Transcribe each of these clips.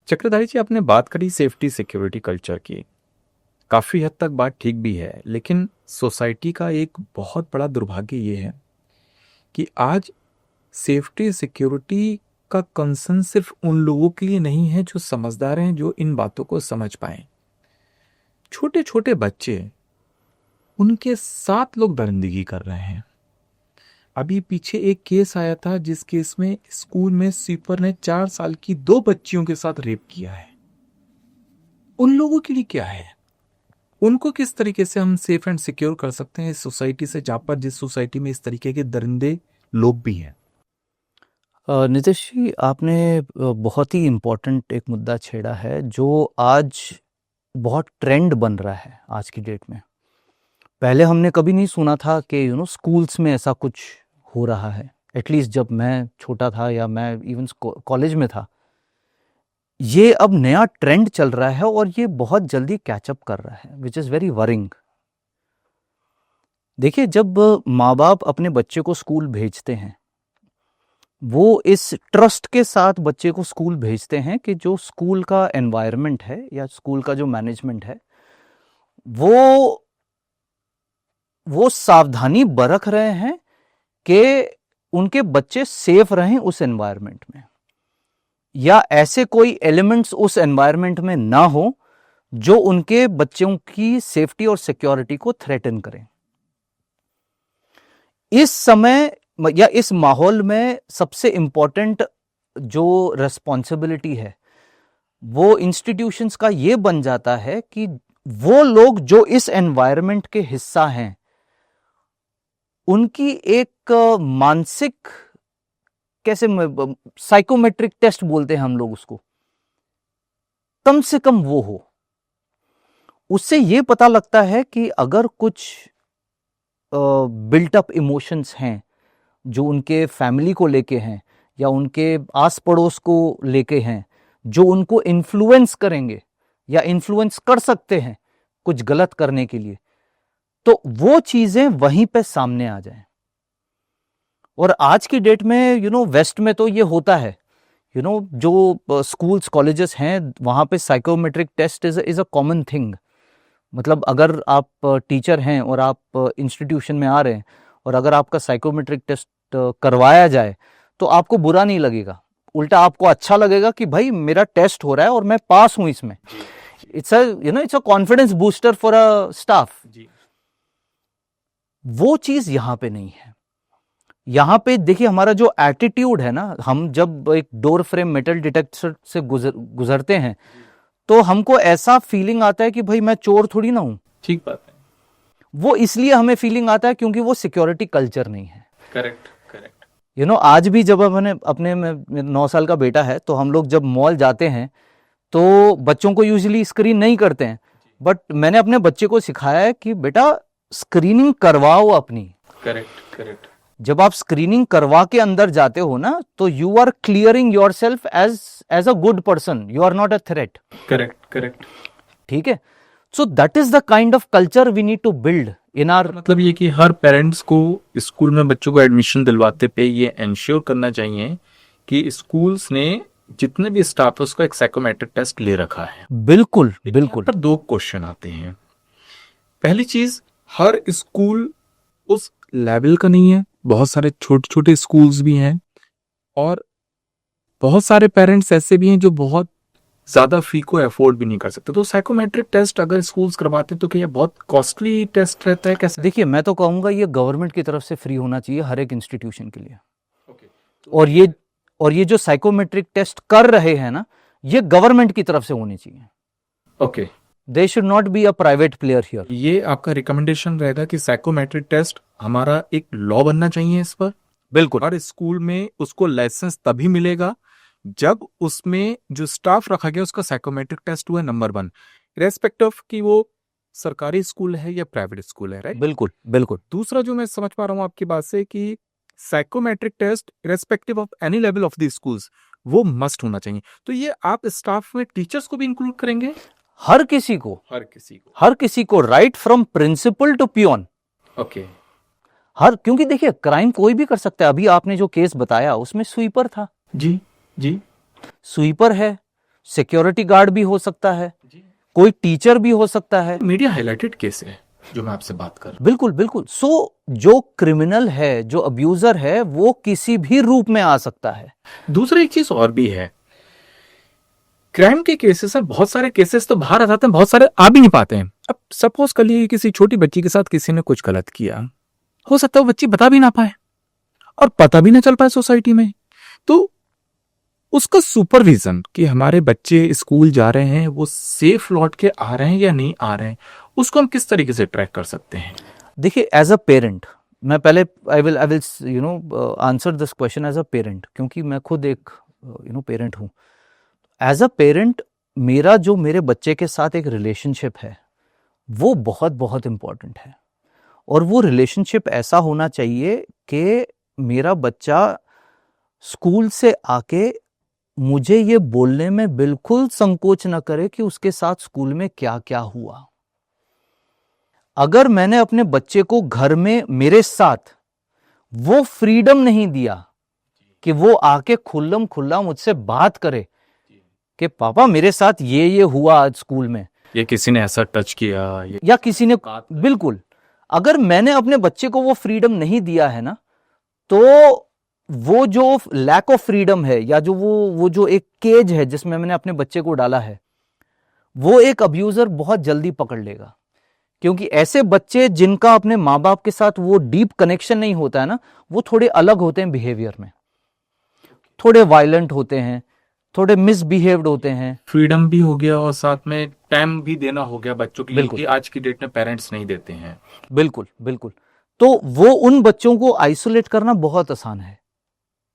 चक्रधारी जी, आपने बात करी सेफ्टी सिक्योरिटी कल्चर की। काफ़ी हद तक बात ठीक भी है, लेकिन सोसाइटी का एक बहुत बड़ा दुर्भाग्य ये है कि आज सेफ्टी सिक्योरिटी का कंसर्न सिर्फ उन लोगों के लिए नहीं है जो समझदार हैं, जो इन बातों को समझ पाएं। छोटे छोटे बच्चे, उनके साथ लोग दरिंदगी कर रहे हैं। अभी पीछे एक केस आया था जिस केस में स्कूल में स्वीपर ने 4 साल की 2 बच्चियों के साथ रेप किया है। उन लोगों के लिए क्या है? उनको किस तरीके से हम सेफ एंड सिक्योर कर सकते हैं इस सोसाइटी से, जहां पर जिस सोसाइटी में इस तरीके के दरिंदे लोग भी हैं? नितिश जी, आपने बहुत ही इम्पोर्टेंट एक मुद्दा छेड़ा है जो आज बहुत ट्रेंड बन रहा है आज की डेट में। पहले हमने कभी नहीं सुना था कि स्कूल्स में ऐसा कुछ हो रहा है। एटलीस्ट जब मैं छोटा था या मैं इवन कॉलेज में था, ये अब नया ट्रेंड चल रहा है और ये बहुत जल्दी कैचअप कर रहा है, विच इज़ वेरी वरिंग। देखिए, जब माँ बाप अपने बच्चे को स्कूल भेजते हैं, वो इस ट्रस्ट के साथ बच्चे को स्कूल भेजते हैं कि जो स्कूल का एनवायरनमेंट है या स्कूल का जो मैनेजमेंट है, वो सावधानी बरत रहे हैं कि उनके बच्चे सेफ रहें उस एनवायरनमेंट में, या ऐसे कोई एलिमेंट्स उस एनवायरनमेंट में ना हो जो उनके बच्चों की सेफ्टी और सिक्योरिटी को थ्रेटन करें। इस समय या इस माहौल में सबसे इंपॉर्टेंट जो रिस्पॉन्सिबिलिटी है वो इंस्टीट्यूशंस का ये बन जाता है कि वो लोग जो इस एनवायरनमेंट के हिस्सा हैं, उनकी एक मानसिक, कैसे साइकोमेट्रिक टेस्ट बोलते हैं हम लोग उसको, कम से कम वो हो। उससे ये पता लगता है कि अगर कुछ बिल्ट अप इमोशंस हैं जो उनके फैमिली को लेके हैं या उनके आस पड़ोस को लेके हैं, जो उनको इन्फ्लुएंस करेंगे या इन्फ्लुएंस कर सकते हैं कुछ गलत करने के लिए, तो वो चीजें वहीं पे सामने आ जाएं। और आज की डेट में वेस्ट में तो ये होता है। जो स्कूल्स कॉलेजेस हैं, वहाँ पे psychometric test is a common thing. मतलब अगर आप टीचर हैं और आप इंस्टीट्यूशन में आ रहे हैं और अगर आपका साइकोमेट्रिक टेस्ट करवाया जाए तो आपको बुरा नहीं लगेगा, उल्टा आपको अच्छा लगेगा कि भाई मेरा टेस्ट हो रहा है और मैं पास हूं इसमें। It's a confidence booster for a staff. वो चीज यहां पे नहीं है। यहां पे देखिए, हमारा जो एटीट्यूड है ना, हम जब एक डोर फ्रेम मेटल डिटेक्टर से गुजरते हैं तो हमको ऐसा फीलिंग आता है कि भाई मैं चोर थोड़ी ना हूं। ठीक बात है। वो इसलिए हमें फीलिंग आता है क्योंकि वो सिक्योरिटी कल्चर नहीं है। करेक्ट। आज भी जब मैंने अपने में 9 साल का बेटा है, तो हम लोग जब मॉल जाते हैं तो बच्चों को यूजुअली स्क्रीन नहीं करते हैं, बट मैंने अपने बच्चे को सिखाया है कि बेटा स्क्रीनिंग करवाओ अपनी। करेक्ट। जब आप स्क्रीनिंग करवा के अंदर जाते हो ना, तो you are clearing yourself as a good person, you are not a threat. Correct. ठीक है। So that is the kind of culture we need to build in our. मतलब ये कि हर पेरेंट्स को स्कूल में बच्चों को एडमिशन दिलवाते पे ये इंश्योर करना चाहिए कि स्कूल्स ने जितने भी स्टाफ है उसका एक साइकोमेट्रिक टेस्ट ले रखा है। बिल्कुल बिल्कुल। पर 2 क्वेश्चन आते हैं। पहली चीज, हर स्कूल उस लेवल का नहीं है, बहुत सारे छोटे छोटे स्कूल्स भी हैं और बहुत सारे पेरेंट्स ऐसे भी हैं जो बहुत ज्यादा फी को अफोर्ड भी नहीं कर सकते। तो साइकोमेट्रिक टेस्ट अगर स्कूल्स करवाते तो क्या ये बहुत कॉस्टली टेस्ट रहता है कैसे? देखिए, मैं तो कहूंगा ये गवर्नमेंट की तरफ से फ्री होना चाहिए हर एक इंस्टीट्यूशन के लिए। तो और ये जो साइकोमेट्रिक टेस्ट कर रहे हैं ना, ये गवर्नमेंट की तरफ से होनी चाहिए। Okay. They should not be a private player here. ये आपका रिकमेंडेशन रहेगा कि साइकोमेट्रिक टेस्ट हमारा एक लॉ बनना चाहिए इस पर? बिल्कुल। और स्कूल में उसको लाइसेंस तभी मिलेगा जब उसमें जो स्टाफ रखा गया उसका साइकोमेट्रिक टेस्ट हुआ नंबर 1, रेस्पेक्ट ऑफ कि वो सरकारी स्कूल है या प्राइवेट स्कूल है, राइट? बिल्कुल बिल्कुल। दूसरा जो मैं समझ पा रहा हूँ आपकी बात से कि psychometric test respective of any level of the schools वो मस्ट होना चाहिए। तो ये आप स्टाफ में टीचर्स को भी इंक्लूड करेंगे? हर किसी को, right from principal to peon. Okay. क्योंकि देखिए, क्राइम कोई भी कर सकता है। अभी आपने जो केस बताया उसमें स्वीपर था। जी। स्वीपर है, सिक्योरिटी गार्ड भी हो सकता है, कोई टीचर भी हो सकता है। मीडिया हाईलाइटेड केस है जो मैं आपसे बात कर रहा हूं। बिल्कुल बिल्कुल। सो जो क्रिमिनल है, जो अब्यूजर है, वो किसी भी रूप में आ सकता है। दूसरा एक चीज और भी है, क्राइम के केसेस है, बहुत सारे केसेस तो बाहर आ जाते हैं, बहुत सारे आ भी नहीं पाते हैं। अब सपोज कर लिए किसी छोटी बच्ची के साथ किसी ने कुछ गलत किया, हो सकता है वो बच्ची बता भी ना पाए और पता भी ना चल पाए सोसाइटी में, तो उसका सुपरविजन कि हमारे बच्चे स्कूल जा रहे हैं, वो सेफ लौट के आ रहे हैं या नहीं आ रहे हैं, उसको हम किस तरीके से ट्रैक कर सकते हैं? देखिए, एज अ पेरेंट, मैं पहले I will answer this question as a parent, क्योंकि मैं खुद एक पेरेंट हूं। एज अ पेरेंट, मेरा जो मेरे बच्चे के साथ एक रिलेशनशिप है वो बहुत बहुत इंपॉर्टेंट है। और वो रिलेशनशिप ऐसा होना चाहिए कि मेरा बच्चा स्कूल से आके मुझे ये बोलने में बिल्कुल संकोच न करे कि उसके साथ स्कूल में क्या क्या हुआ। अगर मैंने अपने बच्चे को घर में मेरे साथ वो फ्रीडम नहीं दिया कि वो आके खुल्लम खुल्ला मुझसे बात करे कि पापा मेरे साथ ये हुआ आज स्कूल में, ये किसी ने ऐसा टच किया या किसी ने, बिल्कुल, अगर मैंने अपने बच्चे को वो फ्रीडम नहीं दिया है ना, तो वो जो लैक ऑफ फ्रीडम है, या जो वो जो एक केज है जिसमें मैंने अपने बच्चे को डाला है, वो एक अब्यूजर बहुत जल्दी पकड़ लेगा। क्योंकि ऐसे बच्चे जिनका अपने माँ बाप के साथ वो डीप कनेक्शन नहीं होता है ना, वो थोड़े अलग होते हैं बिहेवियर में, थोड़े वायलेंट होते हैं, थोड़े मिसबिहेव्ड होते हैं। फ्रीडम भी हो गया और साथ में टाइम भी देना हो गया बच्चों के लिए, बिल्कुल। कि आज की डेट में पेरेंट्स नहीं देते हैं। बिल्कुल बिल्कुल। तो वो उन बच्चों को आइसोलेट करना बहुत आसान है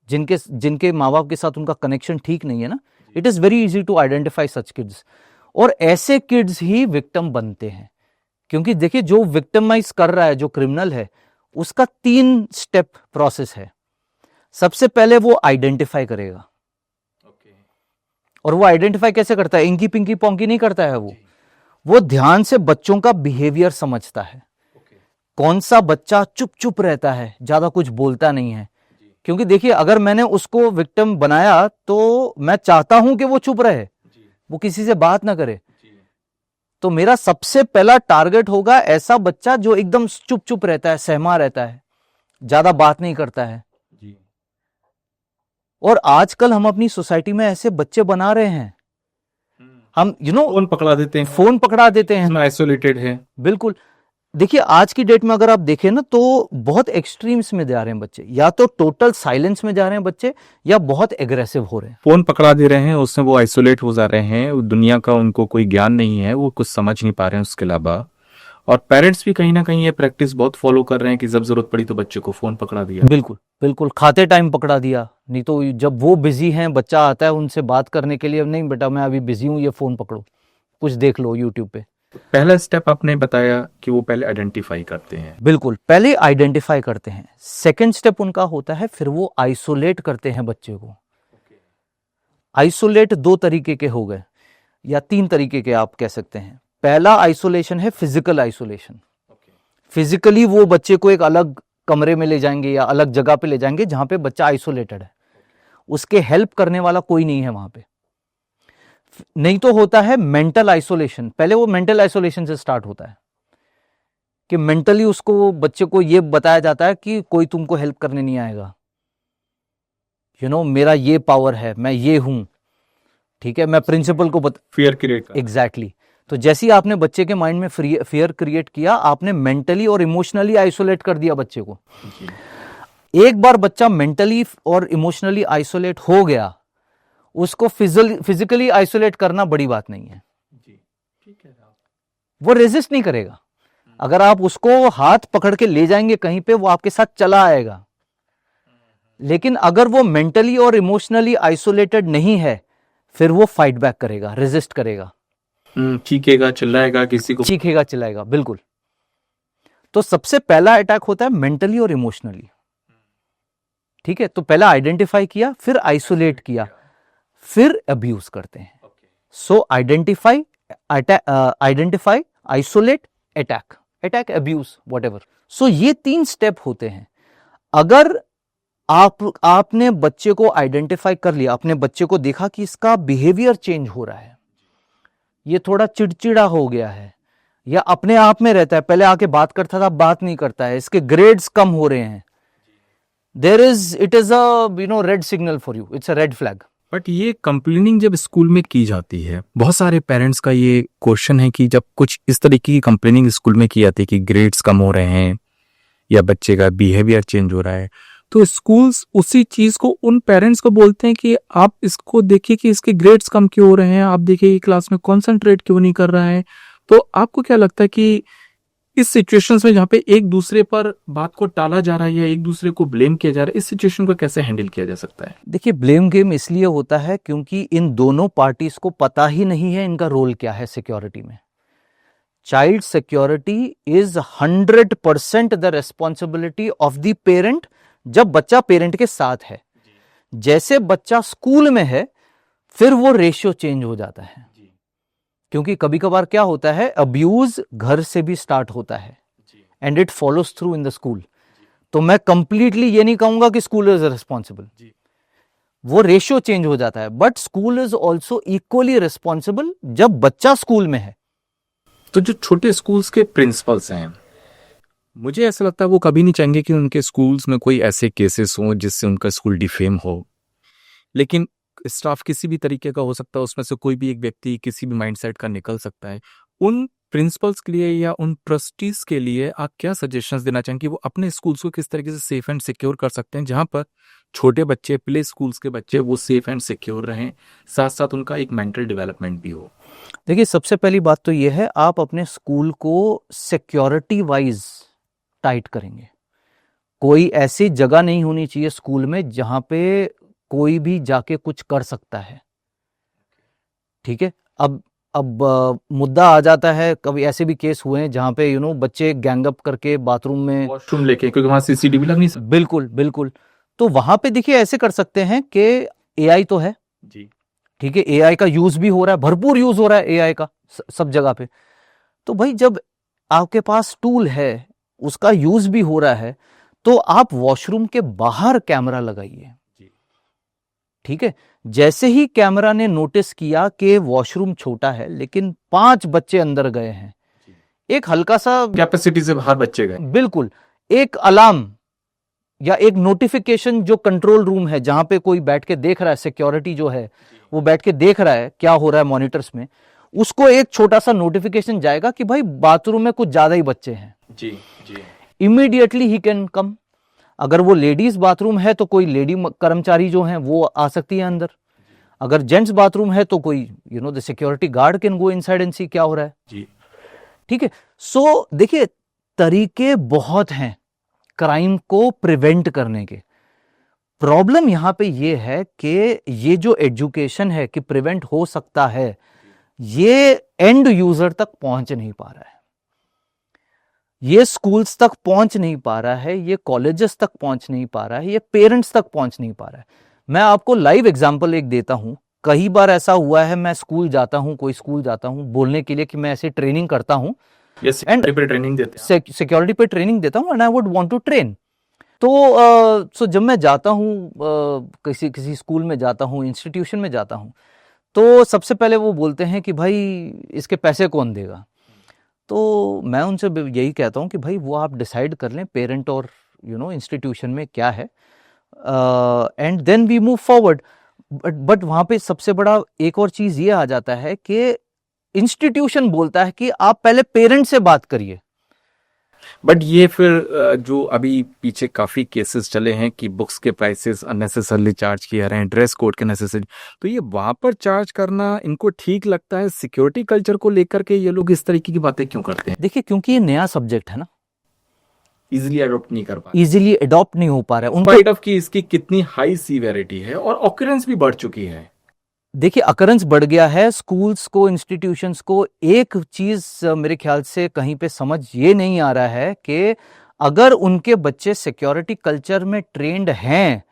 जिनके माँ बाप के साथ उनका कनेक्शन ठीक नहीं है ना। It is very easy to identify such kids. और ऐसे किड्स ही विक्टिम बनते हैं, क्योंकि देखिए, जो विक्टिमाइज कर रहा है, जो क्रिमिनल है, उसका 3 स्टेप प्रोसेस है। सबसे पहले वो आइडेंटिफाई करेगा। और वो आइडेंटिफाई कैसे करता है? इंकी पिंकी पोंकी नहीं करता है वो ध्यान से बच्चों का बिहेवियर समझता है। कौन सा बच्चा चुप चुप रहता है, ज्यादा कुछ बोलता नहीं है। क्योंकि देखिए, अगर मैंने उसको विक्टिम बनाया तो मैं चाहता हूं कि वो चुप रहे, वो किसी से बात ना करे। तो मेरा सबसे पहला टारगेट होगा ऐसा बच्चा जो एकदम चुप चुप रहता है, सहमा रहता है, ज्यादा बात नहीं करता है। और आजकल हम अपनी सोसाइटी में ऐसे बच्चे बना रहे हैं। हम फोन पकड़ा देते हैं, फोन पकड़ा देते हैं, आइसोलेटेड है। बिल्कुल। देखिए, आज की डेट में अगर आप देखें ना, तो बहुत एक्सट्रीम्स में जा रहे हैं बच्चे, या तो टोटल साइलेंस में जा रहे हैं बच्चे, या बहुत एग्रेसिव हो रहे हैं। फोन पकड़ा दे रहे हैं, उससे वो आइसोलेट हो जा रहे हैं, दुनिया का उनको कोई ज्ञान नहीं है, वो कुछ समझ नहीं पा रहे हैं उसके अलावा। और पेरेंट्स भी कहीं ना कहीं ये प्रैक्टिस बहुत फॉलो कर रहे हैं कि जब जरूरत पड़ी तो बच्चे को फोन पकड़ा दिया। बिल्कुल बिल्कुल। खाते टाइम पकड़ा दिया, नहीं तो जब वो बिजी हैं, बच्चा आता है उनसे बात करने के लिए, नहीं बेटा मैं अभी बिजी हूं, ये फोन पकड़ो, कुछ देख लो यूट्यूब पे। पहला स्टेप आपने बताया कि वो पहले आइडेंटिफाई करते हैं। बिल्कुल, पहले आइडेंटिफाई करते हैं। सेकंड स्टेप उनका होता है, फिर वो आइसोलेट करते हैं बच्चे को। आइसोलेट 2 तरीके के हो गए, या 3 तरीके के आप कह सकते हैं। पहला आइसोलेशन है फिजिकल आइसोलेशन। फिजिकली वो बच्चे को एक अलग कमरे में ले जाएंगे या अलग जगह पे ले जाएंगे जहां पे बच्चा आइसोलेटेड है, उसके हेल्प करने वाला कोई नहीं है वहां पे। नहीं तो होता है मेंटल आइसोलेशन। पहले वो मेंटल आइसोलेशन से स्टार्ट होता है कि मेंटली उसको, बच्चे को ये बताया जाता है कि कोई तुमको हेल्प करने नहीं आएगा, मेरा ये पावर है, मैं ये हूं, ठीक है, मैं प्रिंसिपल को फियर क्रिएट। एग्जैक्टली। तो जैसे ही आपने बच्चे के माइंड में फियर क्रिएट किया, आपने मेंटली और इमोशनली आइसोलेट कर दिया बच्चे को। एक बार बच्चा मेंटली और इमोशनली आइसोलेट हो गया, उसको फिजिकली आइसोलेट करना बड़ी बात नहीं है। वो रेजिस्ट नहीं करेगा। अगर आप उसको हाथ पकड़ के ले जाएंगे कहीं पे, वो आपके साथ चला आएगा। लेकिन अगर वो मेंटली और इमोशनली आइसोलेटेड नहीं है, फिर वो फाइट बैक करेगा, रेजिस्ट करेगा, चीखेगा, चिल्लाएगा, किसी को चीखेगा, चिल्लाएगा। बिल्कुल। तो सबसे पहला अटैक होता है मेंटली और इमोशनली, ठीक है। तो पहला आइडेंटिफाई किया, फिर आइसोलेट किया, फिर अब्यूज करते हैं। So identify, isolate, attack, abuse, whatever. So ये 3 स्टेप होते हैं। अगर आपने बच्चे को आइडेंटिफाई कर लिया, अपने बच्चे को देखा कि इसका बिहेवियर चेंज हो रहा है, ये थोड़ा चिड़चिड़ा हो गया है या अपने आप में रहता है, पहले आके बात करता था, बात नहीं करता है, इसके ग्रेड्स कम हो रहे हैं, it is a red signal for you, it's a red flag. But ये कंप्लेनिंग जब स्कूल में की जाती है, बहुत सारे पेरेंट्स का ये क्वेश्चन है कि जब कुछ इस तरीके की कंप्लेनिंग स्कूल में की जाती है कि ग्रेड्स कम हो रहे हैं या बच्चे का बिहेवियर चेंज हो रहा है, तो स्कूल्स उसी चीज को उन पेरेंट्स को बोलते हैं कि आप इसको देखिए कि इसके ग्रेड्स कम क्यों हो रहे हैं, आप देखिए कि क्लास में कॉन्सेंट्रेट क्यों नहीं कर रहा है। तो आपको क्या लगता है कि इस सिचुएशंस में जहाँ पे एक दूसरे पर बात को टाला जा रहा है या एक दूसरे को ब्लेम किया जा रहा है, इस सिचुएशन को कैसे हैंडल किया जा सकता है? देखिए, ब्लेम गेम इसलिए होता है क्योंकि इन दोनों पार्टीज को पता ही नहीं है इनका रोल क्या है सिक्योरिटी में। Child security is 100% the responsibility of the parent जब बच्चा पेरेंट के साथ है। जैसे बच्चा स्कूल में है फिर वो रेशियो चेंज हो जाता है, क्योंकि कभी कभार क्या होता है, अब्यूज घर से भी स्टार्ट होता है and it follows through in the school. तो मैं कंप्लीटली ये नहीं कहूंगा कि स्कूल इज रिस्पॉन्सिबल, वो रेशियो चेंज हो जाता है, but school is also equally responsible जब बच्चा स्कूल में है। तो जो छोटे स्कूल्स के प्रिंसिपल्स हैं, मुझे ऐसा लगता है वो कभी नहीं चाहेंगे कि उनके स्कूल्स में कोई ऐसे केसेस हो जिससे उनका स्कूल डिफेम हो। लेकिन स्टाफ किसी भी तरीके का हो सकता है, उसमें से कोई भी एक व्यक्ति किसी भी माइंडसेट का निकल सकता है। उन प्रिंसिपल्स के लिए या उन ट्रस्टीज के लिए आप क्या सजेशंस देना चाहेंगे कि वो अपने स्कूल्स को किस तरीके से सेफ एंड सिक्योर कर सकते हैं, जहां पर छोटे बच्चे, प्ले स्कूल्स के बच्चे, वो सेफ एंड सिक्योर रहें, साथ साथ उनका एक मेंटल डेवलपमेंट भी हो? देखिए, सबसे पहली बात तो ये है, आप अपने स्कूल को सिक्योरिटी वाइज टाइट करेंगे। कोई ऐसी जगह नहीं होनी चाहिए स्कूल में जहां पे कोई भी जाके कुछ कर सकता है। ठीक है, अब मुद्दा आ जाता है, कभी ऐसे भी केस हुए हैं जहां पे बच्चे गैंगअप करके बाथरूम में, वॉशरूम लेके, क्योंकि वहां सीसीटीवी लग नहीं सकता। बिल्कुल बिल्कुल। तो वहां पे देखिए ऐसे कर सकते हैं कि एआई तो है जी, ठीक है, एआई का यूज भी हो रहा है, भरपूर यूज हो रहा है एआई का सब जगह पे। तो भाई जब आपके पास टूल है, उसका यूज भी हो रहा है, तो आप वॉशरूम के बाहर कैमरा लगाइए। ठीक है, जैसे ही कैमरा ने नोटिस किया कि वॉशरूम छोटा है लेकिन 5 बच्चे अंदर गए हैं, एक हल्का सा कैपेसिटी से बाहर बच्चे गए, बिल्कुल, एक अलार्म या एक नोटिफिकेशन, जो कंट्रोल रूम है जहां पे कोई बैठ के देख रहा है, सिक्योरिटी जो है वो बैठ के देख रहा है क्या हो रहा है मॉनिटर्स में, उसको एक छोटा सा नोटिफिकेशन जाएगा कि भाई बाथरूम में कुछ ज्यादा ही बच्चे हैं। जी जी, इमीडिएटली ही कैन कम। अगर वो लेडीज बाथरूम है तो कोई लेडी कर्मचारी जो है वो आ सकती है अंदर। अगर जेंट्स बाथरूम है तो कोई the security guard can go inside and see क्या हो रहा है। जी, ठीक है। सो देखिए, तरीके बहुत हैं क्राइम को प्रिवेंट करने के। प्रॉब्लम यहां पे ये है कि ये जो एजुकेशन है कि प्रिवेंट हो सकता है, ये एंड यूजर तक पहुंच नहीं पा रहा है, ये स्कूल्स तक पहुंच नहीं पा रहा है, ये कॉलेजेस तक पहुंच नहीं पा रहा है, ये पेरेंट्स तक पहुंच नहीं पा रहा है। मैं आपको लाइव एग्जांपल एक देता हूं। कई बार ऐसा हुआ है, मैं स्कूल जाता हूं, कोई स्कूल जाता हूं बोलने के लिए कि मैं ऐसे ट्रेनिंग करता हूं, सिक्योरिटी पे ट्रेनिंग देते हैं, सिक्योरिटी पे ट्रेनिंग देता हूं, and I would want to train. तो जब मैं जाता हूं, किसी स्कूल में जाता हूं, इंस्टीट्यूशन में जाता हूं, तो सबसे पहले वो बोलते हैं कि भाई इसके पैसे कौन देगा। तो मैं उनसे यही कहता हूं कि भाई वो आप डिसाइड कर लें, पेरेंट और इंस्टीट्यूशन में क्या है, and then we move forward. But वहां पे सबसे बड़ा एक और चीज ये आ जाता है कि इंस्टीट्यूशन बोलता है कि आप पहले पेरेंट से बात करिए। बट ये फिर जो अभी पीछे काफी केसेस चले हैं कि बुक्स के प्राइसेस अननेसेसरली चार्ज किए रहे हैं, ड्रेस कोड के नेसेसरी, तो ये वहां पर चार्ज करना इनको ठीक लगता है? सिक्योरिटी कल्चर को लेकर के ये लोग इस तरीके की बातें क्यों करते हैं? देखिए, क्योंकि ये नया सब्जेक्ट है ना, इजीली अडॉप्ट नहीं कर पा, इजीली अडॉप्ट नहीं हो पा रहा है उनको। स्पाइट ऑफ की इसकी कितनी हाई सीवेरिटी है और ऑकरेंस भी बढ़ चुकी है। देखिए, अकरेंस बढ़ गया है। स्कूल्स को, इंस्टीट्यूशंस को एक चीज मेरे ख्याल से कहीं पे समझ ये नहीं आ रहा है कि अगर उनके बच्चे सिक्योरिटी कल्चर में ट्रेंड हैं,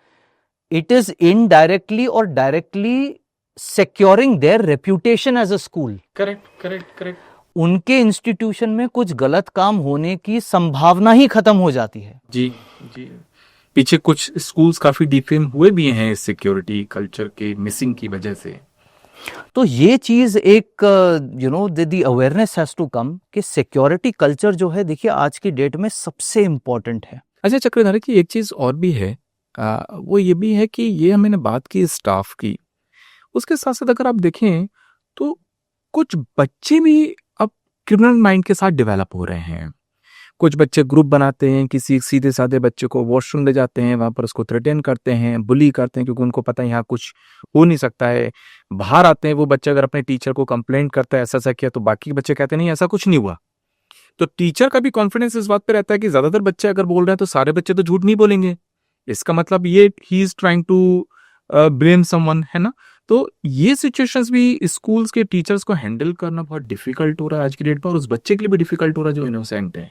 इट इज इनडायरेक्टली और directly securing their reputation as a school. Correct. उनके इंस्टीट्यूशन में कुछ गलत काम होने की संभावना ही खत्म हो जाती है। जी जी। पीछे कुछ स्कूल्स काफी डिफेम हुए भी हैं इस सिक्योरिटी कल्चर के मिसिंग की वजह से। तो ये चीज एक the awareness has to come कि सिक्योरिटी कल्चर जो है, देखिए आज की डेट में सबसे इम्पोर्टेंट है। अच्छा चक्रधारी की एक चीज और भी है, वो ये भी है कि ये हमने बात की स्टाफ की, उसके साथ साथ अगर आप देखें तो कुछ बच्चे भी अब क्रिमिनल माइंड के साथ डेवलप हो रहे हैं। कुछ बच्चे ग्रुप बनाते हैं, किसी सीधे साधे बच्चे को वॉशरूम ले जाते हैं, वहां पर उसको थ्रेटन करते हैं, बुली करते हैं, क्योंकि उनको पता है यहाँ कुछ हो नहीं सकता है। बाहर आते हैं वो बच्चे, अगर अपने टीचर को कंप्लेंट करता है ऐसा ऐसा किया, तो बाकी बच्चे कहते हैं नहीं ऐसा कुछ नहीं हुआ। तो टीचर का भी कॉन्फिडेंस इस बात पे रहता है कि ज्यादातर बच्चे अगर बोल रहे हैं तो सारे बच्चे तो झूठ नहीं बोलेंगे, इसका मतलब ये he is trying to blame someone, है ना। तो ये सिचुएशंस भी स्कूल्स के टीचर्स को हैंडल करना बहुत डिफिकल्ट हो रहा है आज की डेट में, और उस बच्चे के लिए भी डिफिकल्ट हो रहा है जो इनोसेंट है।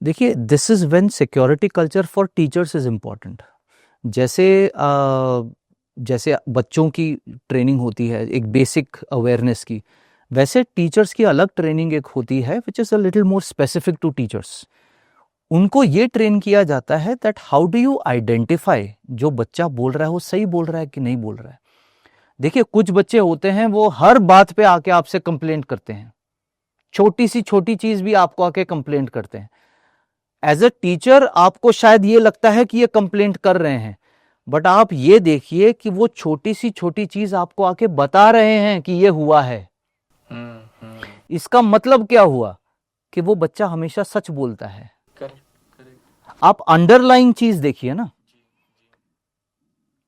देखिए, this is when security culture for teachers is important. जैसे बच्चों की ट्रेनिंग होती है एक बेसिक अवेयरनेस की, वैसे टीचर्स की अलग ट्रेनिंग एक होती है which is a little more specific to teachers. उनको ये ट्रेन किया जाता है that how do you identify जो बच्चा बोल रहा है वो सही बोल रहा है कि नहीं बोल रहा है। देखिए, कुछ बच्चे होते हैं वो हर बात पे आके आपसे कंप्लेंट करते हैं, छोटी सी छोटी चीज भी आपको आके कंप्लेंट करते हैं। एज अ टीचर आपको शायद ये लगता है कि ये कंप्लेंट कर रहे हैं, बट आप ये देखिए कि वो छोटी सी छोटी चीज आपको आके बता रहे हैं कि ये हुआ है। इसका मतलब क्या हुआ कि वो बच्चा हमेशा सच बोलता है। आप अंडरलाइन चीज देखिए ना,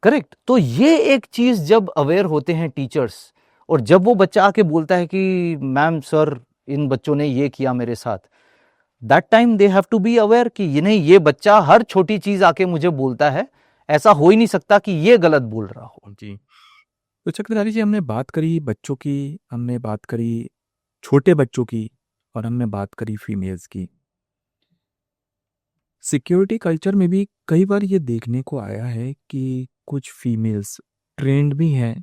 करेक्ट। तो ये एक चीज जब अवेयर होते हैं टीचर्स, और जब वो बच्चा आके बोलता है कि मैम सर इन बच्चों ने ये किया मेरे साथ, that time they have to be aware कि ये नहीं, ये बच्चा हर छोटी चीज आके मुझे बोलता है, ऐसा हो ही नहीं सकता कि ये गलत बोल रहा हो। जी, तो चक्रधारी जी हमने बात करी बच्चों की, हमने बात करी छोटे बच्चों की, और हमने बात करी फीमेल्स की। सिक्योरिटी कल्चर में भी कई बार ये देखने को आया है कि कुछ फीमेल्स ट्रेंड भी हैं,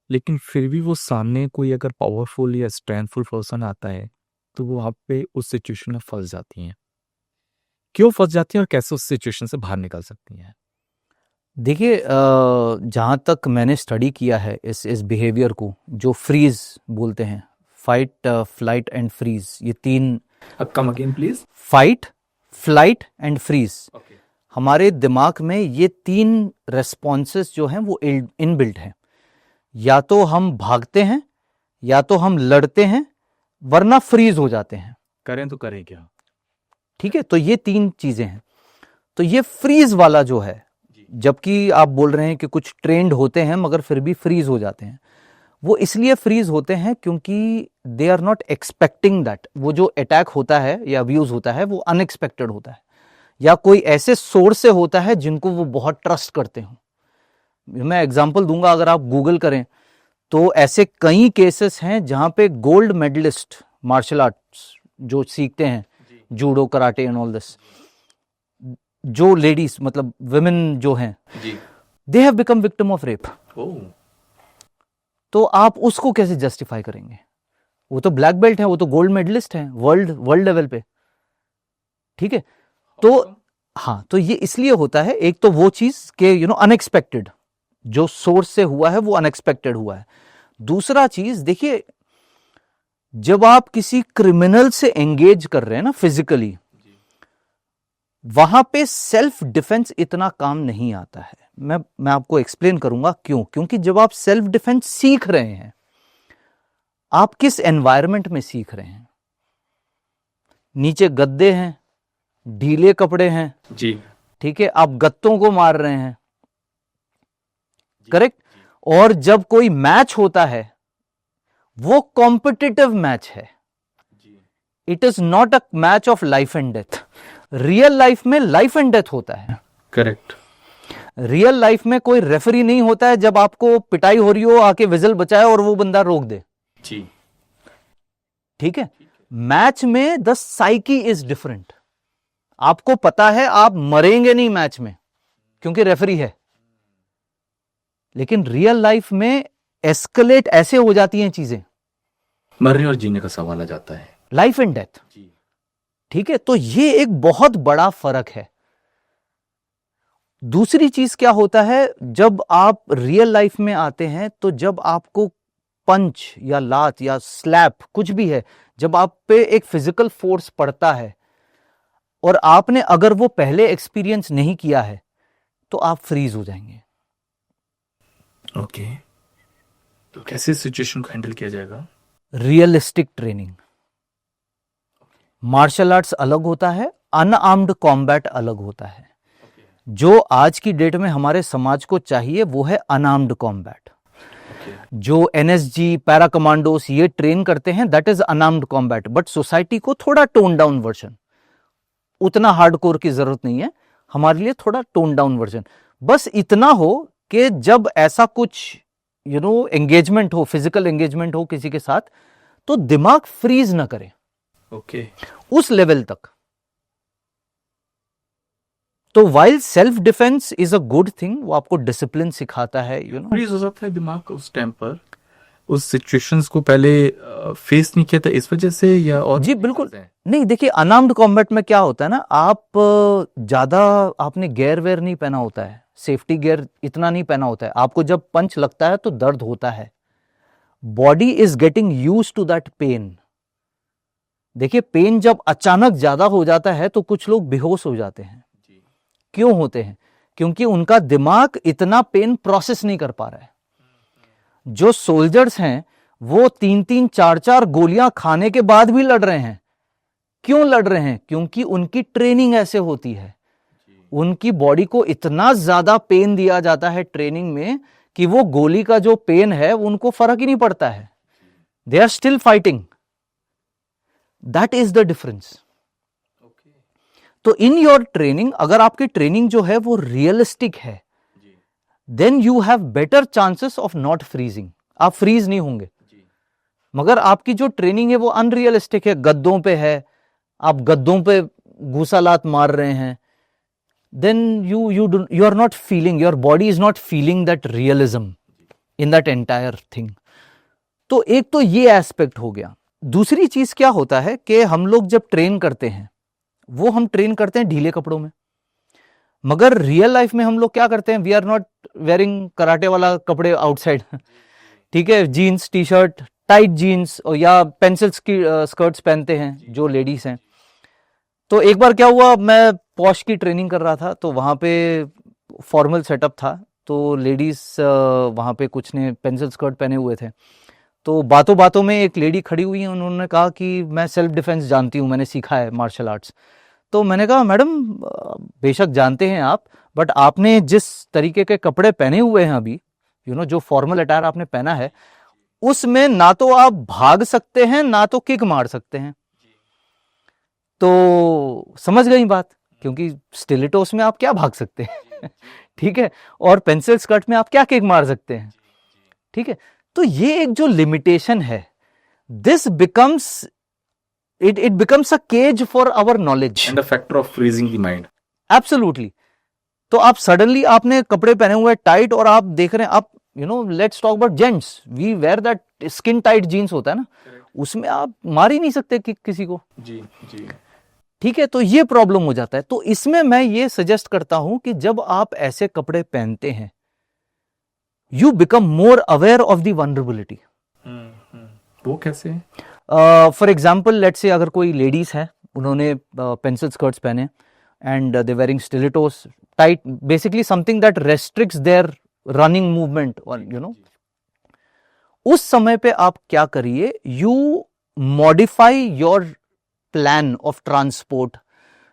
लेकिन फिर भी वो सामने कोई अगर पावरफुल या स्ट्रेंथफुल पर्सन आता है तो वो वहाँ पे उस सिचुएशन में फंस जाती हैं। क्यों फंस जाती हैं और कैसे उस सिचुएशन से बाहर निकल सकती हैं? देखिए, जहाँ तक मैंने स्टडी किया है इस बिहेवियर को, जो फ्रीज बोलते हैं, फाइट फ्लाइट एंड फ्रीज, ये तीन, come again please. Fight flight and freeze, हमारे दिमाग में ये तीन रेस्पॉन्सेस जो हैं वो इनबिल्ट हैं। या तो हम भागते हैं, या तो हम लड़ते हैं, वरना फ्रीज हो जाते हैं। करें तो करें क्या? ठीक है, तो ये तीन चीजें हैं। तो ये फ्रीज वाला जो है, जबकि आप बोल रहे हैं कि कुछ ट्रेंड होते हैं मगर फिर भी फ्रीज हो जाते हैं, वो इसलिए फ्रीज होते हैं क्योंकि they are not expecting that वो जो अटैक होता है या अब्यूज होता है वो अनएक्सपेक्टेड होता है, या कोई ऐसे सोर्स से होता है जिनको वो बहुत ट्रस्ट करते हो। मैं एग्जांपल दूंगा, अगर आप गूगल करें तो ऐसे कई केसेस हैं जहां पे गोल्ड मेडलिस्ट मार्शल आर्ट्स जो सीखते हैं, judo karate and all this, जो लेडीज मतलब विमेन जो हैं, they have become victim of rape. तो आप उसको कैसे जस्टिफाई करेंगे? वो तो ब्लैक बेल्ट है, वो तो गोल्ड मेडलिस्ट है वर्ल्ड लेवल पे। ठीक है, तो हाँ, तो ये इसलिए होता है, एक तो वो चीज के अनएक्सपेक्टेड, जो सोर्स से हुआ है वो अनएक्सपेक्टेड हुआ है। दूसरा चीज देखिए, जब आप किसी क्रिमिनल से एंगेज कर रहे हैं ना फिजिकली, वहां पे सेल्फ डिफेंस इतना काम नहीं आता है। मैं आपको एक्सप्लेन करूंगा क्यों। क्योंकि जब आप सेल्फ डिफेंस सीख रहे हैं, आप किस एनवायरनमेंट में सीख रहे हैं? नीचे गद्दे हैं, ढीले कपड़े हैं जी, ठीक है, आप गत्तों को मार रहे हैं, करेक्ट। और जब कोई मैच होता है वो कॉम्पिटिटिव मैच है, it is not a match of life and death. Real life में लाइफ एंड डेथ होता है, करेक्ट। रियल लाइफ में कोई रेफरी नहीं होता है जब आपको पिटाई हो रही हो आके विजल बचाए और वो बंदा रोक दे जी, ठीक है। मैच में द साइकी इज डिफरेंट। आपको पता है आप मरेंगे नहीं मैच में क्योंकि रेफरी है, लेकिन रियल लाइफ में एस्केलेट ऐसे हो जाती हैं चीजें, मरने और जीने का सवाल आ जाता है, लाइफ एंड डेथ। ठीक है, तो ये एक बहुत बड़ा फर्क है। दूसरी चीज क्या होता है, जब आप रियल लाइफ में आते हैं तो जब आपको पंच या लात या स्लैप कुछ भी है, जब आप पे एक फिजिकल फोर्स पड़ता है और आपने अगर वो पहले एक्सपीरियंस नहीं किया है तो आप फ्रीज हो जाएंगे। ओके, तो कैसे सिचुएशन को हैंडल किया जाएगा? Realistic training. मार्शल आर्ट्स अलग होता है, अनआर्म्ड कॉम्बैट अलग होता है। जो आज की डेट में हमारे समाज को चाहिए वो है अनआर्म्ड कॉम्बैट। जो एनएसजी, पैरा कमांडोस ये ट्रेन करते हैं, that is unarmoured combat. But society को थोड़ा टोन डाउन वर्जन, उतना हार्डकोर की जरूरत नहीं है, हमारे लिए थोड़ा टोन डाउन वर्जन। बस इतना हो कि जब ऐसा कुछ एंगेजमेंट हो, फिजिकल एंगेजमेंट हो किसी के साथ, तो दिमाग फ्रीज ना करे। ओके, उस लेवल तक। तो while self defence is a good thing, वो आपको डिसिप्लिन सिखाता है, फ्रीज हो जाता है दिमाग उस टाइम पर, उस सिचुएशंस को पहले फेस नहीं किया था इस वजह से, या और? जी बिल्कुल नहीं। देखिए, अनआर्म्ड कॉम्बैट में क्या होता है ना, आप ज्यादा आपने गेयर वेयर नहीं पहना होता है, सेफ्टी गियर इतना नहीं पहना होता है। आपको जब पंच लगता है तो दर्द होता है, body is getting use to that pain. देखिए, पेन जब अचानक ज्यादा हो जाता है तो कुछ लोग बेहोश हो जाते हैं। क्यों होते हैं? क्योंकि उनका दिमाग इतना पेन प्रोसेस नहीं कर पा रहा है। जो सोल्जर्स हैं वो 3-3, 4-4 गोलियां खाने के बाद भी लड़ रहे हैं। क्यों लड़ रहे हैं? क्योंकि उनकी ट्रेनिंग ऐसे होती है। उनकी बॉडी को इतना ज्यादा पेन दिया जाता है ट्रेनिंग में कि वो गोली का जो पेन है उनको फर्क ही नहीं पड़ता है। They are still fighting. That is the difference. तो इन योर ट्रेनिंग, अगर आपकी ट्रेनिंग जो है वो रियलिस्टिक है, then you have better chances of not freezing. आप फ्रीज नहीं होंगे। मगर आपकी जो ट्रेनिंग है वो अनरियलिस्टिक है, गद्दों पे है, आप गद्दों पे घूसा लात मार रहे हैं, then you are not feeling, your body is not feeling that realism in that entire thing. तो एक तो ये एस्पेक्ट हो गया। दूसरी चीज क्या होता है कि हम लोग जब ट्रेन करते हैं वो हम ट्रेन करते हैं ढीले कपड़ों में, मगर रियल लाइफ में हम लोग क्या करते हैं, we are not wearing karate वाला कपड़े आउटसाइड। ठीक है, jeans, T shirt, tight jeans या पेंसिल्स की स्कर्ट्स पहनते हैं जो लेडीज हैं। तो एक बार क्या हुआ, मैं पॉश की ट्रेनिंग कर रहा था, तो वहाँ पे फॉर्मल सेटअप था, तो लेडीज वहाँ पे कुछ ने पेंसिल स्कर्ट पहने हुए थे। तो बातों बातों में एक लेडी खड़ी हुई है, उन्होंने कहा कि मैं सेल्फ डिफेंस जानती हूँ, मैंने सीखा है मार्शल आर्ट्स। तो मैंने कहा, मैडम बेशक जानते हैं आप, बट आपने जिस तरीके के कपड़े पहने हुए हैं अभी, जो फॉर्मल अटायर आपने पहना है, उसमें ना तो आप भाग सकते हैं ना तो किक मार सकते हैं। तो समझ गई बात, क्योंकि स्टिलेटोस में आप क्या भाग सकते हैं ठीक है, और पेंसिल स्कर्ट में आप क्या किक मार सकते हैं। ठीक है, तो ये एक जो लिमिटेशन है, this becomes it becomes a cage for our knowledge and a factor of freezing the mind. Absolutely. तो आप सडनली आपने कपड़े पहने हुए टाइट और आप देख रहे हैं, आप let's talk about gents, we wear that skin tight jeans होता है ना, उसमें आप मार ही नहीं सकते किसी को। जी जी। ठीक है, तो ये प्रॉब्लम हो जाता है। तो इसमें मैं ये सजेस्ट करता हूं कि जब आप ऐसे कपड़े पहनते हैं, you become more aware of the vulnerability. वो कैसे? फॉर एग्जाम्पल, लेट्स से अगर कोई लेडीज है, उन्होंने पेंसिल स्कर्ट्स पहने and they wearing stilettos tight, basically something that restricts their running movement, और उस समय पे आप क्या करिए, you modify your plan of transport,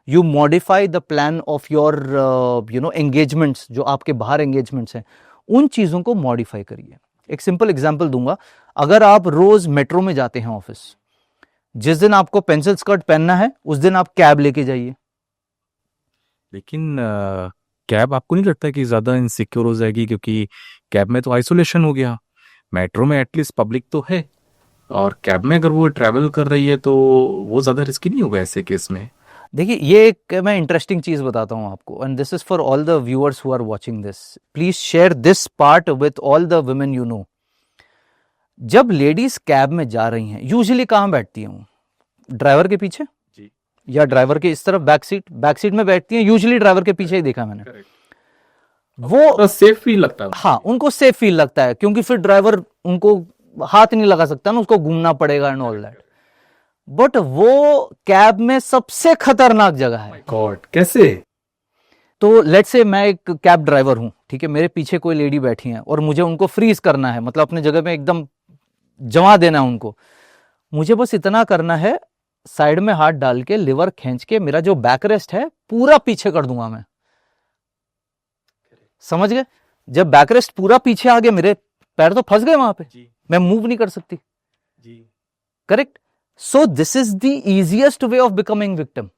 you modify the plan of your engagements, जो आपके बाहर engagements हैं, उन चीजों को modify करिए। एक सिंपल एग्जांपल दूंगा, अगर आप रोज मेट्रो में जाते हैं ऑफिस, जिस दिन आपको पेंसिल स्कर्ट पहनना है उस दिन आप कैब लेके जाइए। लेकिन कैब आपको नहीं लगता है कि ज्यादा इनसिक्योर हो जाएगी? क्योंकि कैब में तो आइसोलेशन हो गया, मेट्रो में एटलीस्ट पब्लिक तो है, और कैब में अगर वो ट्रैवल कर रही है तो वो ज्यादा रिस्की नहीं होगा ऐसे केस में? देखिए, ये एक मैं इंटरेस्टिंग चीज बताता हूं आपको, and this is for all the viewers who are watching this, please share this part with all the women you know. जब लेडीज कैब में जा रही हैं, यूजुअली कहां बैठती हैं? ड्राइवर के पीछे जी, या ड्राइवर के इस तरफ बैक सीट में बैठती हैं, यूजुअली ड्राइवर के पीछे ही देखा मैंने। वो सेफ फील लगता है। हाँ, उनको सेफ फील लगता है, क्योंकि फिर ड्राइवर उनको हाथ नहीं लगा सकता ना, उसको घूमना पड़ेगा एंड ऑल दैट। बट वो कैब में सबसे खतरनाक जगह है। गॉड, कैसे? तो लेट्स से मैं एक कैब ड्राइवर हूं, ठीक है, मेरे पीछे कोई लेडी बैठी है और मुझे उनको फ्रीज करना है, मतलब अपने जगह में एकदम जमा देना है उनको। मुझे बस इतना करना है, साइड में हाथ डाल के लिवर खींच के मेरा जो बैक रेस्ट है पूरा पीछे कर दूंगा मैं। समझ गए? जब बैक रेस्ट पूरा पीछे आ गया, मेरे पैर तो फंस गए वहां पे, मैं मूव नहीं कर सकती। Correct? So this is the easiest way of becoming victim.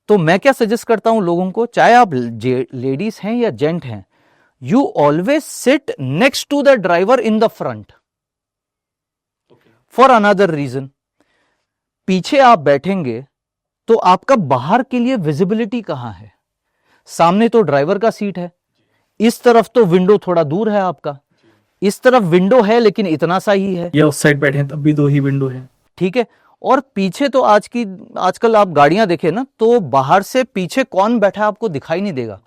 तो मैं क्या सजेस्ट करता हूं लोगों को, चाहे आप लेडीज हैं या जेंट हैं, you always sit next to the driver in the front for another reason. पीछे आप बैठेंगे तो आपका बाहर के लिए विजिबिलिटी कहां है? सामने तो ड्राइवर का सीट है, इस तरफ तो विंडो थोड़ा दूर है आपका, इस तरफ विंडो है लेकिन इतना सा ही है, या उस साइड बैठे हैं तब भी 2 ही विंडो है। ठीक है। और पीछे तो आजकल आप गाड़ियां देखें ना, तो बाहर से पीछे कौन बैठा है आपको दिखाई नहीं देगा,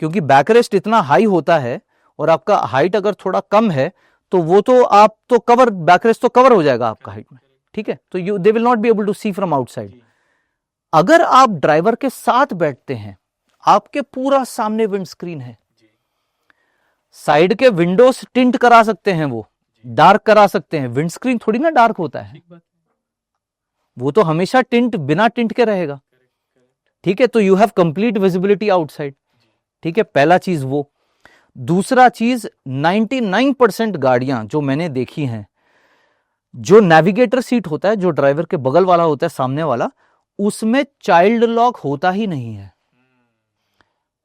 क्योंकि बैकरेस्ट इतना हाई होता है और आपका हाइट अगर थोड़ा कम है तो वो तो आप तो कवर, बैकरेस्ट तो कवर हो जाएगा आपका हाइट में, ठीक है। तो they will not be able to see from outside. अगर आप ड्राइवर के साथ बैठते हैं, आपके पूरा सामने विंड स्क्रीन है, साइड के विंडोज टिंट करा सकते हैं, वो डार्क करा सकते हैं, विंड स्क्रीन थोड़ी ना डार्क होता है, वो तो हमेशा टिंट, बिना टिंट के रहेगा, ठीक है। तो you have complete visibility outside, ठीक है, पहला चीज वो। दूसरा चीज, 99% गाड़ियां जो मैंने देखी हैं, जो नेविगेटर सीट होता है, जो ड्राइवर के बगल वाला होता है, सामने वाला, उसमें चाइल्ड लॉक होता ही नहीं है।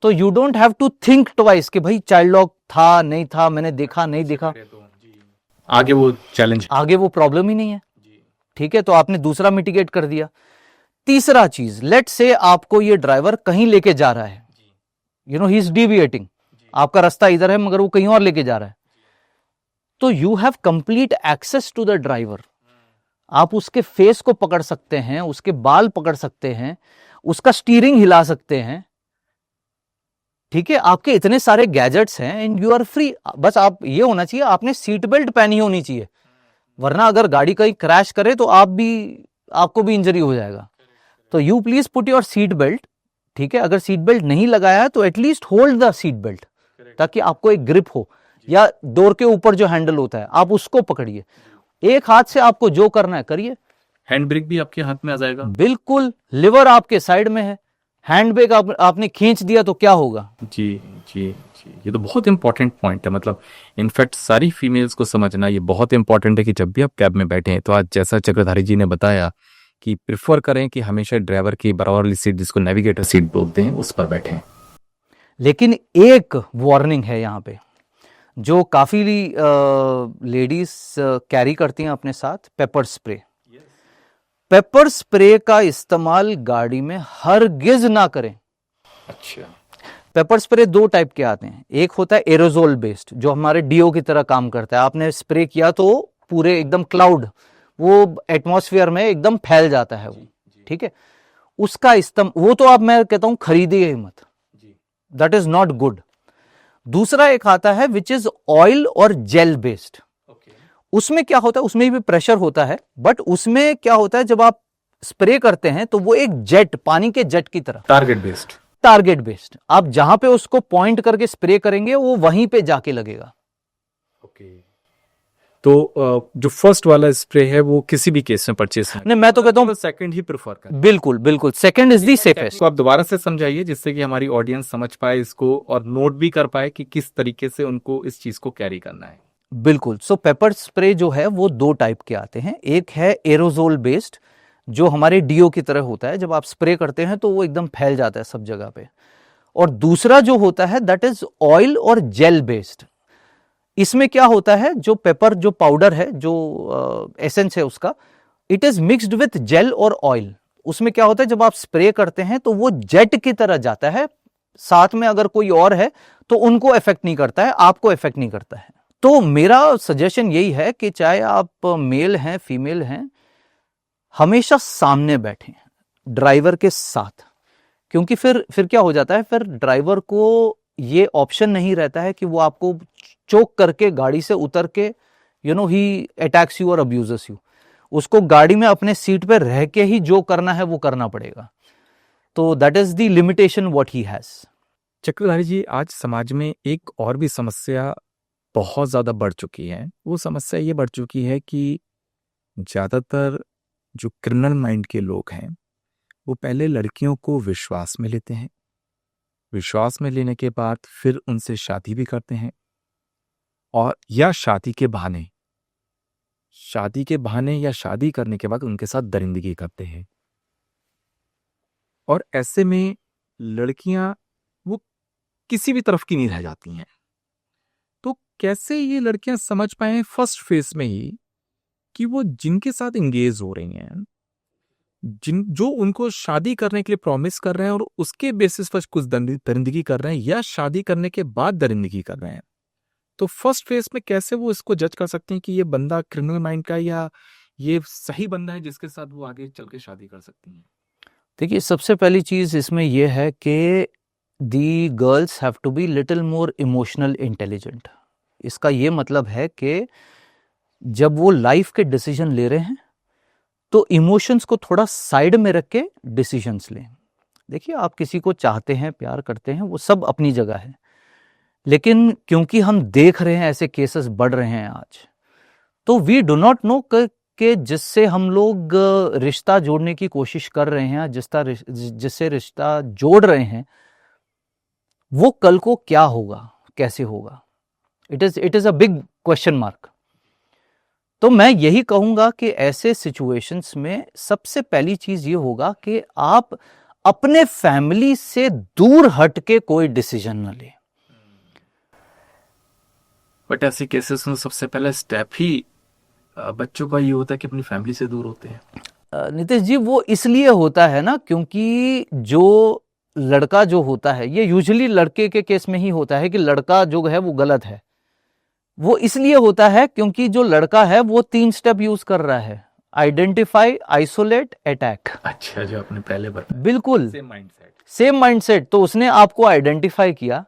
तो you don't have to think twice कि भाई चाइल्ड लॉक था नहीं था, मैंने देखा नहीं देखा, आगे वो चैलेंज, आगे वो प्रॉब्लम ही नहीं है, ठीक है। तो आपने दूसरा मिटिगेट कर दिया। तीसरा चीज, लेट से आपको ये ड्राइवर कहीं लेके जा रहा है, you know he is deviating, आपका रास्ता इधर है मगर वो कहीं और लेके जा रहा है, तो you have complete access to the driver. आप उसके फेस को पकड़ सकते हैं, उसके बाल पकड़ सकते हैं, उसका स्टीयरिंग हिला सकते हैं, ठीक है। आपके इतने सारे गैजेट्स हैं एंड यू आर फ्री। बस आप ये होना चाहिए, आपने सीट बेल्ट पहनी होनी चाहिए, वरना अगर गाड़ी कहीं क्रैश करे तो आपको भी इंजरी हो जाएगा। तो you please put your seat belt, ठीक है। अगर सीट बेल्ट नहीं लगाया है तो at least hold the seat belt, ताकि आपको एक ग्रिप हो, या डोर के ऊपर जो हैंडल होता है आप उसको पकड़िए, एक हाथ से आपको जो करना है करिए। हैंड ब्रेक भी आपके हाथ में आ जाएगा, बिल्कुल, लिवर आपके साइड में है, हैंड ब्रेक आपने खींच दिया तो क्या होगा। जी जी जी, ये तो बहुत इंपॉर्टेंट पॉइंट है। मतलब इनफैक्ट सारी फीमेल्स को समझना ये बहुत इंपॉर्टेंट है कि जब भी आप कैब में बैठे हैं, तो आज जैसा चक्रधारी जी ने बताया कि प्रिफर करें कि हमेशा ड्राइवर की बराबर वाली सीट, जिसको नेविगेटर सीट बोलते हैं, उस पर बैठें। लेकिन एक वार्निंग है यहाँ पे, जो काफी लेडीज कैरी करती हैं अपने साथ, पेपर स्प्रे। पेपर स्प्रे का इस्तेमाल गाड़ी में हरगिज ना करें। अच्छा। पेपर स्प्रे 2 टाइप के आते हैं, एक होता है एरोजोल बेस्ड, जो हमारे डीओ की तरह काम करता है। आपने स्प्रे किया तो पूरे एकदम क्लाउड, वो एटमॉस्फेयर में एकदम फैल जाता है वो, ठीक है। उसका इस्तेमाल, वो तो आप, मैं कहता हूं खरीदिए ही मत, दैट इज नॉट गुड। दूसरा एक आता है विच इज ऑयल और जेल बेस्ड। उसमें क्या होता है, उसमें भी प्रेशर होता है, बट उसमें क्या होता है, जब आप स्प्रे करते हैं तो वो एक जेट, पानी के जेट की तरह, टारगेट बेस्ड, आप जहां पे उसको पॉइंट करके स्प्रे करेंगे वो वहीं पे जाके लगेगा। तो जो फर्स्ट वाला स्प्रे है वो किसी भी केस में परचेस नहीं, मैं तो कहता हूं सेकंड ही प्रेफर करें। बिल्कुल बिल्कुल, सेकंड इज दी सेफेस्ट। तो आप दोबारा से समझाइए, जिससे कि हमारी ऑडियंस समझ पाए इसको और नोट भी कर पाए कि किस तरीके से उनको इस चीज को कैरी करना है। बिल्कुल। सो पेपर स्प्रे जो है वो 2 टाइप के आते हैं, एक है एरोजोल बेस्ड, जो हमारे डीओ की तरह होता है, जब आप स्प्रे करते हैं तो वो एकदम फैल जाता है सब जगह पे। और दूसरा जो होता है दैट इज ऑयल और जेल बेस्ड। इसमें क्या होता है, जो पेपर, जो पाउडर है, जो एसेंस है उसका, it is mixed with gel और ऑयल। उसमें क्या होता है, जब आप स्प्रे करते हैं तो वो जेट की तरह जाता है, साथ में अगर कोई और है तो उनको इफेक्ट नहीं करता है, आपको इफेक्ट नहीं करता है। तो मेरा सजेशन यही है कि चाहे आप मेल हैं फीमेल हैं, हमेशा सामने बैठें ड्राइवर के साथ, क्योंकि फिर क्या हो जाता है, फिर ड्राइवर को ये ऑप्शन नहीं रहता है कि वो आपको चोक करके गाड़ी से उतर के ही अटैक्स यू और अब्यूजेस यू। उसको गाड़ी में अपने सीट पे रह के ही जो करना है वो करना पड़ेगा। तो that is the limitation what he has. Chakradhari ji, आज समाज में एक और भी समस्या बहुत ज़्यादा बढ़ चुकी है। वो समस्या ये बढ़ चुकी है कि ज़्यादातर जो क्रिमिनल माइंड के लोग हैं वो पहले लड़कियों को विश्वास में लेते हैं, विश्वास में लेने के बाद फिर उनसे शादी भी करते हैं, और या शादी के बहाने या शादी करने के बाद उनके साथ दरिंदगी करते हैं। और ऐसे में लड़कियां वो किसी भी तरफ की नहीं रह जाती हैं। तो कैसे ये लड़कियां समझ पाए फर्स्ट फेज में ही कि वो जिनके साथ इंगेज हो रही हैं, जो उनको शादी करने के लिए प्रॉमिस कर रहे हैं और उसके बेसिस पर कुछ दरिंदगी कर रहे हैं, या शादी करने के बाद दरिंदगी कर रहे हैं, तो फर्स्ट फेज में कैसे वो इसको जज कर सकते हैं कि ये बंदा क्रिमिनल माइंड का या ये सही बंदा है जिसके साथ वो आगे चल के शादी कर सकती हैं? देखिए, सबसे पहली चीज इसमें यह है कि the girls have to be little more emotional intelligent. इसका ये मतलब है कि जब वो लाइफ के डिसीजन ले रहे हैं तो इमोशंस को थोड़ा साइड में रख के डिसीजंस लें। देखिए, आप किसी को चाहते हैं, प्यार करते हैं, वो सब अपनी जगह है, लेकिन क्योंकि हम देख रहे हैं ऐसे केसेस बढ़ रहे हैं आज, तो वी डू नॉट नो कि जिससे हम लोग रिश्ता जोड़ने की कोशिश कर रहे हैं, जिससे रिश्ता जोड़ रहे हैं, वो कल को क्या होगा, कैसे होगा। It is a big question mark. तो मैं यही कहूंगा कि ऐसे सिचुएशंस में सबसे पहली चीज ये होगा कि आप अपने फैमिली से दूर हट के कोई डिसीजन न लें। बट ऐसे केसेस में सबसे पहला स्टेप ही बच्चों का ये होता है कि अपनी फैमिली से दूर होते हैं। नितेश जी, वो इसलिए होता है ना, क्योंकि जो लड़का जो होता है, ये यूजुअली लड़के के केस में ही होता है कि लड़का जो है वो गलत है। वो इसलिए होता है क्योंकि जो लड़का है वो 3 स्टेप यूज कर रहा है, आइडेंटिफाई, आइसोलेट, अटैक। अच्छा, जो आपने पहले बताया, बिल्कुल सेम माइंडसेट। तो उसने आपको आइडेंटिफाई किया,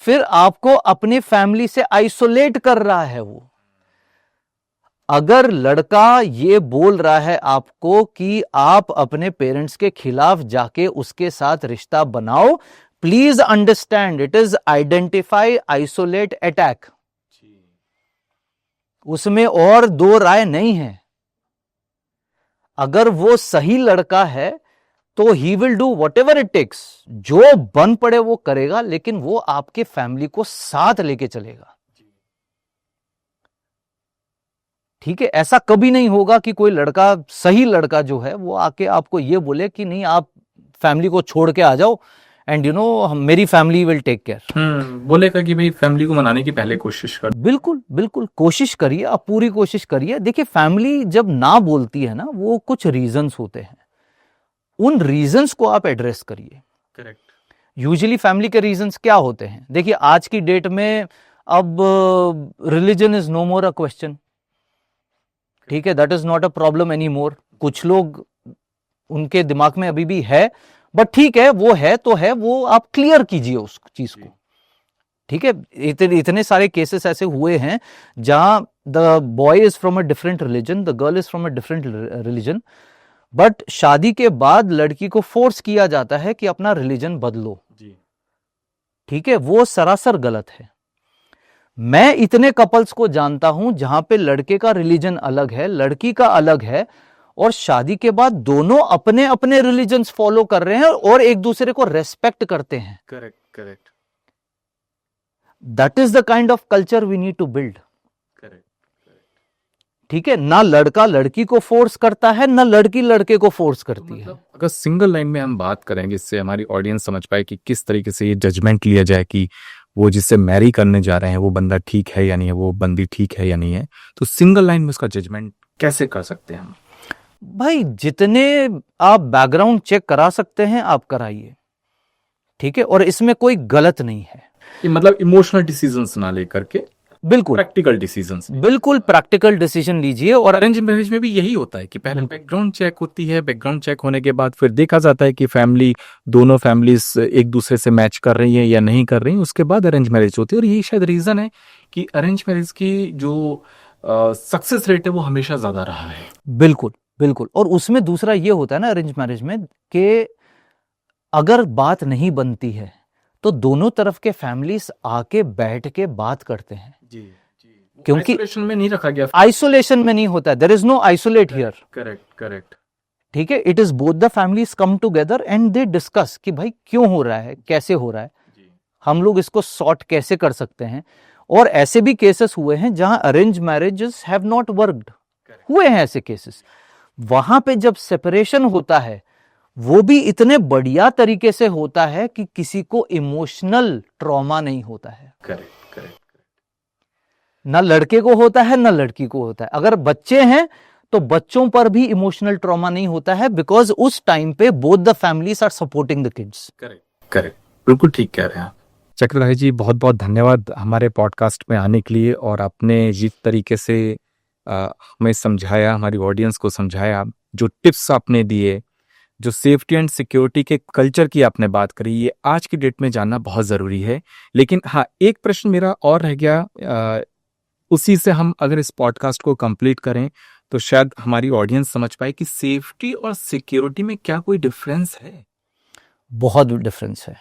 फिर आपको अपने फैमिली से आइसोलेट कर रहा है वो। अगर लड़का ये बोल रहा है आपको कि आप अपने पेरेंट्स के खिलाफ जाके उसके साथ रिश्ता बनाओ, please understand, it is identify, isolate, attack. उसमें और 2 राय नहीं है। अगर वो सही लड़का है तो he will do whatever it takes, जो बन पड़े वो करेगा, लेकिन वो आपके फैमिली को साथ लेके चलेगा। ठीक है, ऐसा कभी नहीं होगा कि कोई लड़का, सही लड़का जो है, वो आके आपको ये बोले कि नहीं, आप फैमिली को छोड़ के आ जाओ एंड मेरी फैमिली विल टेक केयर। बोलेगा कि भाई फैमिली को मनाने की पहले कोशिश कर। बिल्कुल बिल्कुल, कोशिश करिए, आप पूरी कोशिश करिए। देखिए, फैमिली जब ना बोलती है ना, वो कुछ रीजंस होते हैं, उन रीजंस को आप एड्रेस करिए। करेक्ट। यूजुअली फैमिली के रीजंस क्या होते हैं? देखिए, आज की डेट में अब religion is no more a question. ठीक है, that is not a problem any more. कुछ लोग, उनके दिमाग में अभी भी है, बट ठीक है, वो है तो है, वो आप क्लियर कीजिए उस चीज को। ठीक है, इतने सारे केसेस ऐसे हुए हैं जहां the boy is from a different religion, the girl is from a different religion, but शादी के बाद लड़की को फोर्स किया जाता है कि अपना रिलीजन बदलो। ठीक है, वो सरासर गलत है। मैं इतने कपल्स को जानता हूं जहां पे लड़के का रिलीजन अलग है, लड़की का अलग है, और शादी के बाद दोनों अपने अपने रिलीजन्स फॉलो कर रहे हैं और एक दूसरे को रेस्पेक्ट करते हैं। Correct. That is the kind of culture we need to build. ठीक है, ना लड़का लड़की को फोर्स करता है, ना लड़की लड़के को फोर्स करती है। अगर सिंगल लाइन में हम बात करेंगे, इससे हमारी ऑडियंस समझ पाए कि किस तरीके से ये जजमेंट लिया जाए कि वो जिससे मैरी करने जा रहे हैं वो बंदा ठीक है या नहीं है, वो बंदी ठीक है या नहीं है, तो सिंगल लाइन में उसका जजमेंट कैसे कर सकते हैं हम? भाई, जितने आप बैकग्राउंड चेक करा सकते हैं आप कराइए। ठीक है, और इसमें कोई गलत नहीं है। मतलब इमोशनल डिसीजंस ना लेकर के बिल्कुल प्रैक्टिकल डिसीजंस। बिल्कुल प्रैक्टिकल डिसीजन लीजिए। और अरेंज मैरिज में भी यही होता है कि पहले बैकग्राउंड चेक होती है, बैकग्राउंड चेक होने के बाद फिर देखा जाता है कि दोनों फैमिलीज एक दूसरे से मैच कर रही है या नहीं कर रही, उसके बाद अरेंज मैरिज होती है। और यही शायद रीजन है कि अरेंज मैरिज की जो सक्सेस रेट है वो हमेशा ज्यादा रहा है। बिल्कुल बिल्कुल। और उसमें दूसरा ये होता है ना अरेंज मैरिज में कि अगर बात नहीं बनती है तो दोनों तरफ के फैमिलीज आके बैठ के बात करते हैं। जी, क्योंकि आइसोलेशन में नहीं रखा गया, आइसोलेशन में नहीं होता है, there is no isolate here. Correct. ठीक है, it is both the families come together and they discuss कि भाई क्यों हो रहा है, कैसे हो रहा है, हम लोग इसको सॉर्ट कैसे कर सकते हैं। और ऐसे भी केसेस हुए हैं जहां arrange marriages have not worked, हुए हैं ऐसे केसेस। वहां पे जब सेपरेशन होता है वो भी इतने बढ़िया तरीके से होता है कि किसी को इमोशनल ट्रॉमा नहीं होता है। करेक्ट। ना लड़के को होता है ना लड़की को होता है। अगर बच्चे हैं तो बच्चों पर भी इमोशनल ट्रॉमा नहीं होता है, बिकॉज उस टाइम पे both the families are supporting the kids. Correct, बिल्कुल ठीक कह रहे हैं आप। चक्रधारी जी, बहुत बहुत धन्यवाद हमारे पॉडकास्ट में आने के लिए, और आपने जिस तरीके से हमें समझाया, हमारी ऑडियंस को समझाया, जो टिप्स आपने दिए, जो सेफ्टी एंड सिक्योरिटी के कल्चर की आपने बात करी, ये आज की डेट में जानना बहुत ज़रूरी है। लेकिन हाँ, एक प्रश्न मेरा और रह गया, उसी से हम अगर इस पॉडकास्ट को कंप्लीट करें तो शायद हमारी ऑडियंस समझ पाए कि सेफ्टी और सिक्योरिटी में क्या कोई डिफरेंस है। बहुत डिफरेंस है।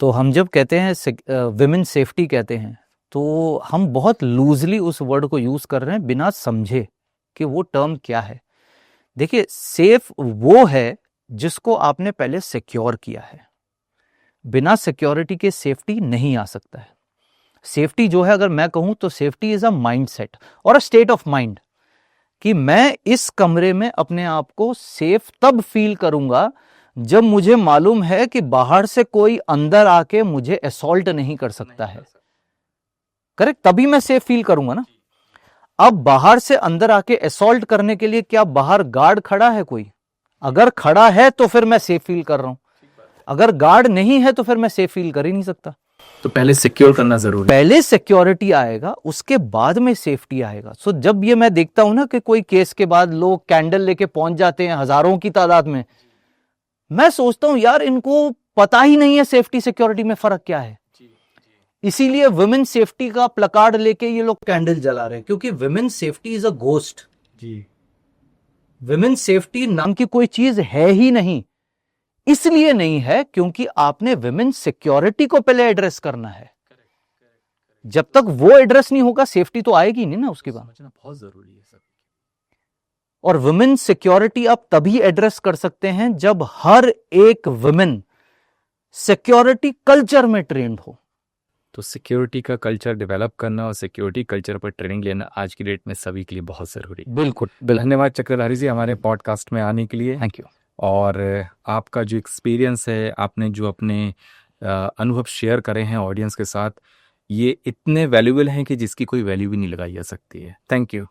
तो हम जब कहते हैं विमेन सेफ्टी कहते हैं तो हम बहुत लूजली उस वर्ड को यूज कर रहे हैं बिना समझे कि वो टर्म क्या है। देखिए, सेफ वो है जिसको आपने पहले सिक्योर किया है। बिना सिक्योरिटी के सेफ्टी नहीं आ सकता है। सेफ्टी जो है, अगर मैं कहूं तो सेफ्टी इज अ माइंडसेट और अ स्टेट ऑफ माइंड, कि मैं इस कमरे में अपने आप को सेफ तब फील करूंगा जब मुझे मालूम है कि बाहर से कोई अंदर आके मुझे असॉल्ट नहीं कर सकता है। करेक्ट, तभी मैं सेफ फील करूंगा ना। अब बाहर से अंदर आके असॉल्ट करने के लिए क्या बाहर गार्ड खड़ा है कोई? अगर खड़ा है तो फिर मैं सेफ फील कर रहा हूं, अगर गार्ड नहीं है तो फिर मैं सेफ फील कर ही नहीं सकता। तो पहले सिक्योर करना जरूरी है। पहले सिक्योरिटी आएगा, उसके बाद में सेफ्टी आएगा। सो जब ये मैं देखता हूं ना कि कोई केस के बाद लोग कैंडल लेके पहुंच जाते हैं हजारों की तादाद में, मैं सोचता हूं यार इनको पता ही नहीं है सेफ्टी सिक्योरिटी में फर्क क्या है। इसीलिए वुमेन सेफ्टी का प्लकार्ड लेके ये लोग कैंडल जला रहे हैं, क्योंकि women safety is a ghost. जी, वुमेन सेफ्टी नाम की कोई चीज है ही नहीं। इसलिए नहीं है क्योंकि आपने वुमेन सिक्योरिटी को पहले एड्रेस करना है। जब तक वो एड्रेस नहीं होगा सेफ्टी तो आएगी नहीं ना उसके बाद। समझना बहुत जरूरी है सर। और वुमेन सिक्योरिटी आप तभी एड्रेस कर सकते हैं जब हर एक वुमेन सिक्योरिटी कल्चर में ट्रेंड हो। तो सिक्योरिटी का कल्चर डेवलप करना और सिक्योरिटी कल्चर पर ट्रेनिंग लेना आज की डेट में सभी के लिए बहुत ज़रूरी है। बिल्कुल। धन्यवाद चक्रधारी जी हमारे पॉडकास्ट में आने के लिए। Thank you. और आपका जो एक्सपीरियंस है, आपने जो अपने अनुभव शेयर करे हैं ऑडियंस के साथ, ये इतने वैल्यूबल हैं कि जिसकी कोई वैल्यू भी नहीं लगाई जा सकती है। Thank you.